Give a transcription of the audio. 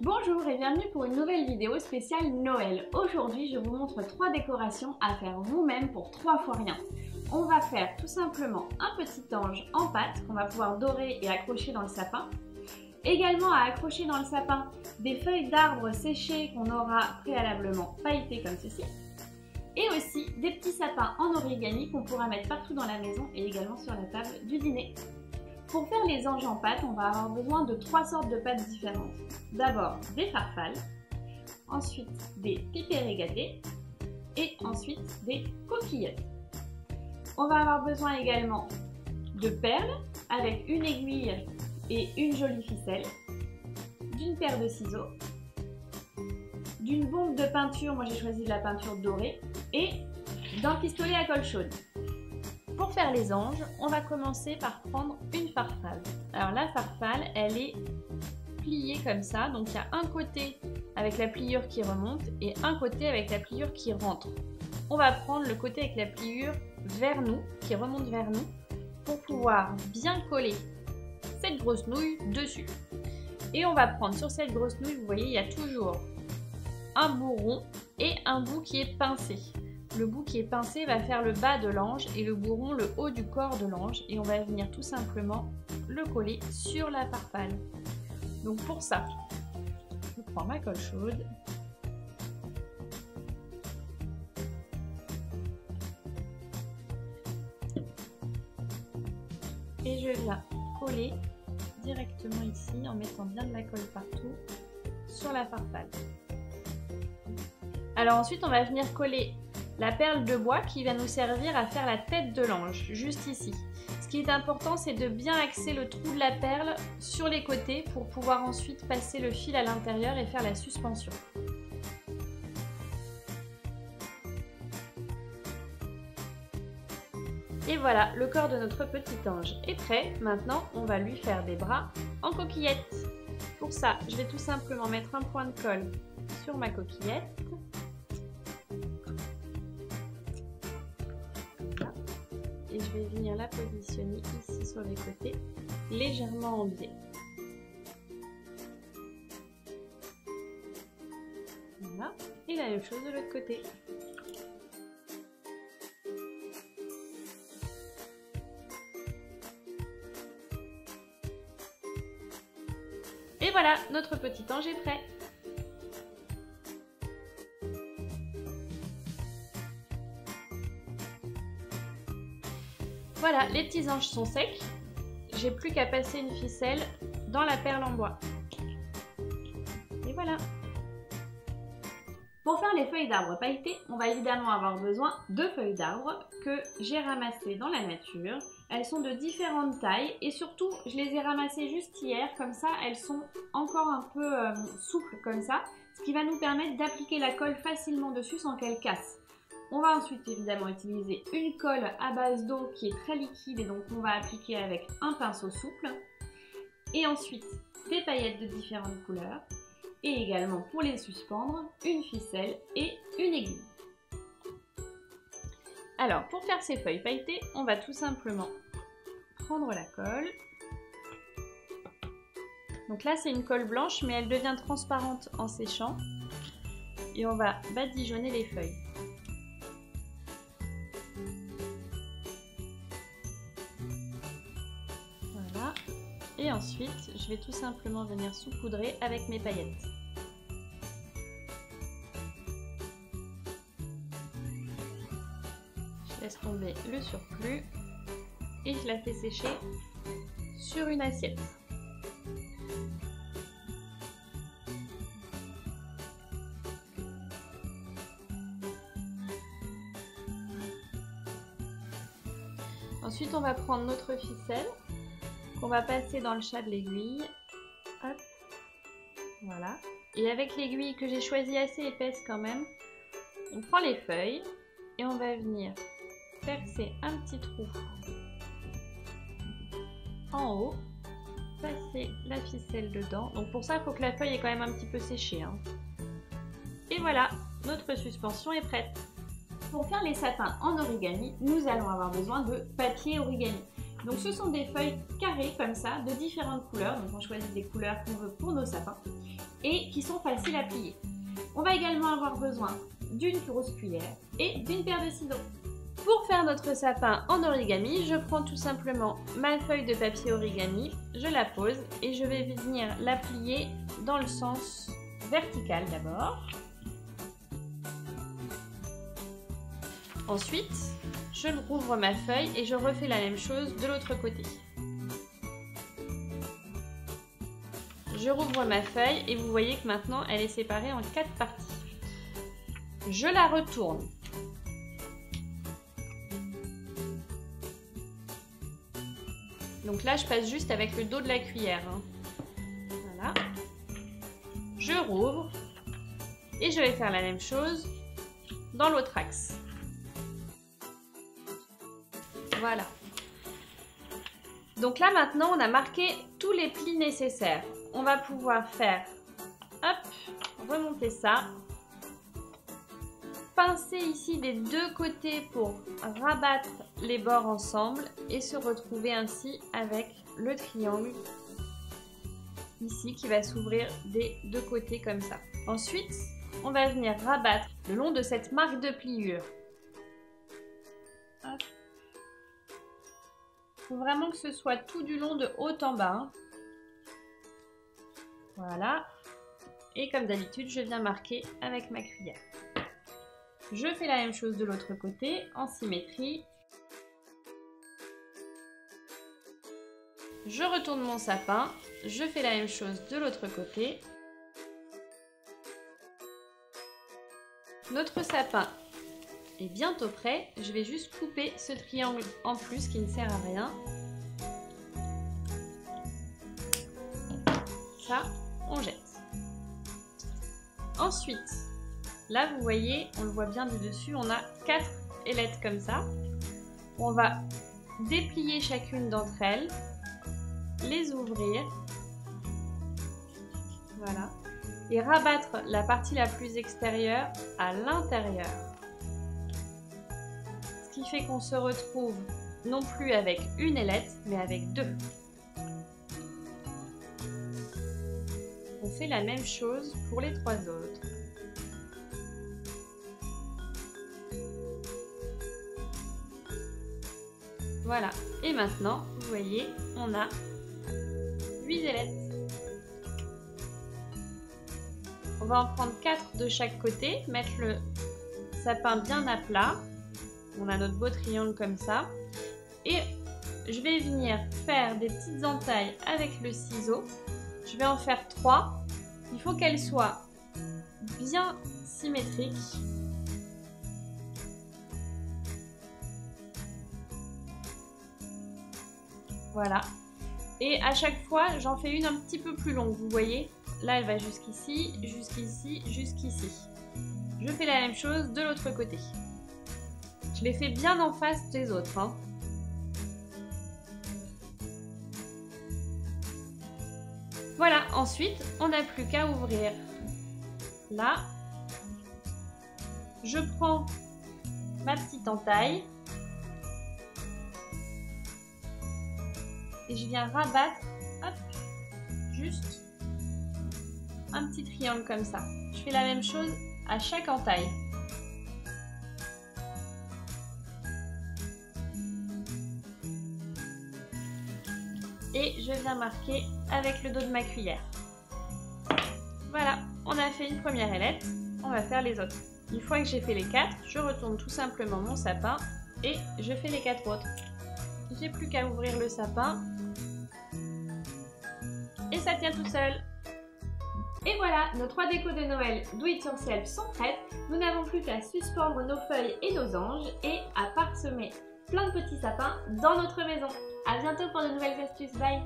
Bonjour et bienvenue pour une nouvelle vidéo spéciale Noël. Aujourd'hui, je vous montre 3 décorations à faire vous-même pour 3 fois rien. On va faire tout simplement un petit ange en pâte qu'on va pouvoir dorer et accrocher dans le sapin. Également à accrocher dans le sapin des feuilles d'arbres séchées qu'on aura préalablement pailletées comme ceci. Et aussi des petits sapins en origami qu'on pourra mettre partout dans la maison et également sur la table du dîner. Pour faire les anges en pâte, on va avoir besoin de 3 sortes de pâtes différentes. D'abord des farfales, ensuite des pipérés gâtés et ensuite des coquillettes. On va avoir besoin également de perles avec une aiguille et une jolie ficelle, d'une paire de ciseaux, d'une bombe de peinture, moi j'ai choisi de la peinture dorée, et d'un pistolet à colle chaude. Pour faire les anges, on va commencer par prendre une farfalle. Alors la farfalle, elle est pliée comme ça, donc il y a un côté avec la pliure qui remonte et un côté avec la pliure qui rentre. On va prendre le côté avec la pliure vers nous, qui remonte vers nous, pour pouvoir bien coller cette grosse nouille dessus. Et on va prendre sur cette grosse nouille, vous voyez, il y a toujours un bout rond et un bout qui est pincé. Le bout qui est pincé va faire le bas de l'ange et le bout rond le haut du corps de l'ange, et on va venir tout simplement le coller sur la farfalle. Donc pour ça, je prends ma colle chaude et je viens coller directement ici en mettant bien de la colle partout sur la farfalle. Alors ensuite on va venir coller la perle de bois qui va nous servir à faire la tête de l'ange, juste ici. Ce qui est important, c'est de bien axer le trou de la perle sur les côtés pour pouvoir ensuite passer le fil à l'intérieur et faire la suspension. Et voilà, le corps de notre petit ange est prêt. Maintenant, on va lui faire des bras en coquillette. Pour ça, je vais tout simplement mettre un point de colle sur ma coquillette. Et je vais venir la positionner ici sur les côtés, légèrement en biais. Voilà, et la même chose de l'autre côté. Et voilà, notre petit ange est prêt. Voilà, les petits anges sont secs. J'ai plus qu'à passer une ficelle dans la perle en bois. Et voilà. Pour faire les feuilles d'arbre pailletées, on va évidemment avoir besoin de feuilles d'arbre que j'ai ramassées dans la nature. Elles sont de différentes tailles et surtout, je les ai ramassées juste hier. Comme ça, elles sont encore un peu souples comme ça, ce qui va nous permettre d'appliquer la colle facilement dessus sans qu'elle casse. On va ensuite évidemment utiliser une colle à base d'eau qui est très liquide et donc on va appliquer avec un pinceau souple. Et ensuite des paillettes de différentes couleurs et également pour les suspendre, une ficelle et une aiguille. Alors pour faire ces feuilles pailletées, on va tout simplement prendre la colle. Donc là c'est une colle blanche mais elle devient transparente en séchant et on va badigeonner les feuilles. Et ensuite, je vais tout simplement venir saupoudrer avec mes paillettes. Je laisse tomber le surplus et je la fais sécher sur une assiette. Ensuite, on va prendre notre ficelle qu'on va passer dans le chat de l'aiguille. Hop, voilà. Et avec l'aiguille que j'ai choisie assez épaisse quand même, on prend les feuilles et on va venir percer un petit trou en haut, passer la ficelle dedans. Donc pour ça, il faut que la feuille ait quand même un petit peu séché, hein. Et voilà, notre suspension est prête. Pour faire les sapins en origami, nous allons avoir besoin de papier origami. Donc ce sont des feuilles carrées comme ça, de différentes couleurs. Donc on choisit des couleurs qu'on veut pour nos sapins. et qui sont faciles à plier. On va également avoir besoin d'une grosse cuillère et d'une paire de ciseaux. Pour faire notre sapin en origami, je prends tout simplement ma feuille de papier origami, je la pose et je vais venir la plier dans le sens vertical d'abord. Ensuite, je rouvre ma feuille et je refais la même chose de l'autre côté. Je rouvre ma feuille et vous voyez que maintenant elle est séparée en 4 parties. Je la retourne. Donc là, je passe juste avec le dos de la cuillère. Voilà. Je rouvre et je vais faire la même chose dans l'autre axe. Voilà. Donc là, maintenant, on a marqué tous les plis nécessaires. On va pouvoir faire, hop, remonter ça. Pincer ici des deux côtés pour rabattre les bords ensemble et se retrouver ainsi avec le triangle ici qui va s'ouvrir des deux côtés comme ça. Ensuite, on va venir rabattre le long de cette marque de pliure. Il faut vraiment que ce soit tout du long de haut en bas. Voilà. Et comme d'habitude, je viens marquer avec ma cuillère. Je fais la même chose de l'autre côté, en symétrie. Je retourne mon sapin, je fais la même chose de l'autre côté. Notre sapin est bientôt prêt. Je vais juste couper ce triangle en plus qui ne sert à rien. Ça, on jette. Ensuite, là, vous voyez, on le voit bien du dessus, on a 4 ailettes comme ça. On va déplier chacune d'entre elles, les ouvrir, voilà, et rabattre la partie la plus extérieure à l'intérieur. Ce qui fait qu'on se retrouve non plus avec une ailette, mais avec 2. On fait la même chose pour les 3 autres. Voilà, et maintenant, vous voyez, on a 8 ailettes. On va en prendre 4 de chaque côté, mettre le sapin bien à plat. On a notre beau triangle comme ça. Et je vais venir faire des petites entailles avec le ciseau. Je vais en faire 3. Il faut qu'elles soient bien symétriques. Voilà. Et à chaque fois, j'en fais une un petit peu plus longue. Vous voyez, là, elle va jusqu'ici, jusqu'ici, jusqu'ici. Je fais la même chose de l'autre côté. Je les fais bien en face des autres. Hein. Voilà, ensuite, on n'a plus qu'à ouvrir. Là, je prends ma petite entaille. Et je viens rabattre, hop, juste un petit triangle comme ça. Je fais la même chose à chaque entaille. Et je viens marquer avec le dos de ma cuillère. Voilà, on a fait une première ailette, on va faire les autres. Une fois que j'ai fait les 4, je retourne tout simplement mon sapin et je fais les 4 autres. J'ai plus qu'à ouvrir le sapin et ça tient tout seul. Et voilà, nos 3 décos de Noël do it yourself sont prêtes. Nous n'avons plus qu'à suspendre nos feuilles et nos anges et à parsemer plein de petits sapins dans notre maison. A bientôt pour de nouvelles astuces, bye!